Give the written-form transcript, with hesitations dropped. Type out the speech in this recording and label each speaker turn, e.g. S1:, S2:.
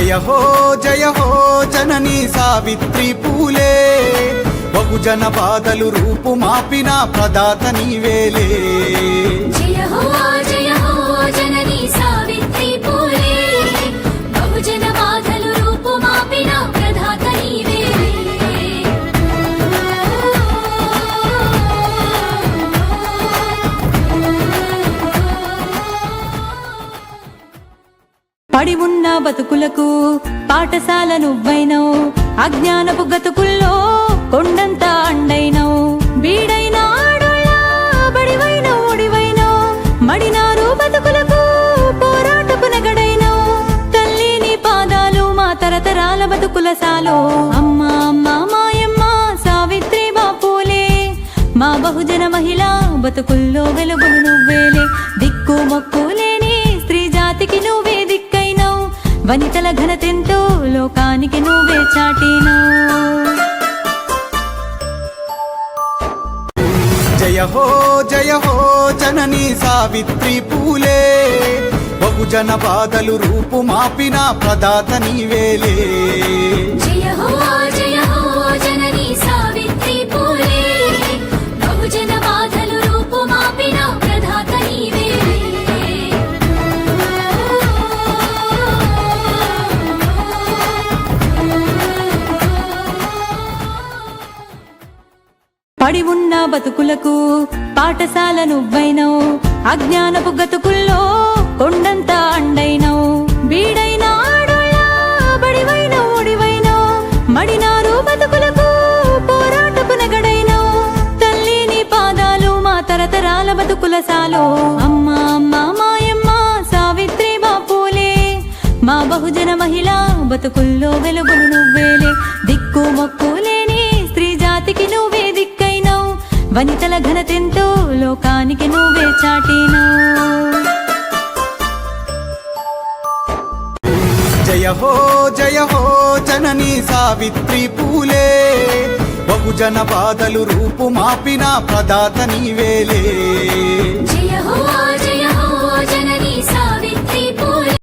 S1: జయ హో జననీ సావిత్రి పూలే బహుజన బాధలు రూపుమాపిన ప్రదాత నీవేలే
S2: జయ హో జననీ సావిత్రి పూలే బహుజన బాధలు రూపుమాపిన ప్రదాత నీవేలే
S3: పడి ఉన్న బతుకులకు పాఠశాల నువ్వైనవు అజ్ఞానపు గతుకుల్లో కొండంత అండైనవు బీడైన ఆడోళ్ళ బడివైనవు ఒడివైనవు మడినారు బతుకులకు పోరాటపు నగడైనవు తల్లి నీ పాదాలు మా తరతరాల బతుకుల సాలో అమ్మా అమ్మా మాయమ్మ సావిత్రి బాపూలే మా బహుజన మహిళ బతుకుల్లో వెలుగులు నువ్వేలే దిక్కు మొక్కు లేని స్త్రీ జాతికి నువ్వే దిక్కైనవు వనితల ఘనతెంతో లోకానికి నువ్వే చాటినవు
S1: జయ హో జననీ సావిత్రి పూలే బహుజన బాధలు రూపుమాపిన ప్రదాత నీవేలే
S2: జయ హో జననీ సావిత్రి పూలే బహుజన బాధలు రూపుమాపిన ప్రదాత నీవేలే
S3: పడి ఉన్న బతుకులకు పాఠశాల నువ్వైనవు అజ్ఞానపు గతుకుల్లో కొండంత అండైనవు బీడైన ఆడోళ్ళ బడివైనవు ఒడివైనవు మడినారు బతుకులకు పోరాటపు నగడైనవు తల్లి నీ పాదాలు మా తరతరాల బతుకుల సాలో అమ్మా అమ్మా మాయమ్మ సావిత్రి బాపూలే మా బహుజన మహిళ బతుకుల్లో వెలుగులు నువ్వేలే దిక్కు మొక్కు లేని స్త్రీ జాతికి నువ్వే దిక్కైనవు వనితల ఘనతెంతో లోకానికి నువ్వే చాటినవు
S1: జయ హో జననీ సావిత్రి పూలే బహుజన బాధలు రూపుమాపిన ప్రదాత నీవేలే
S2: జయ హో జననీ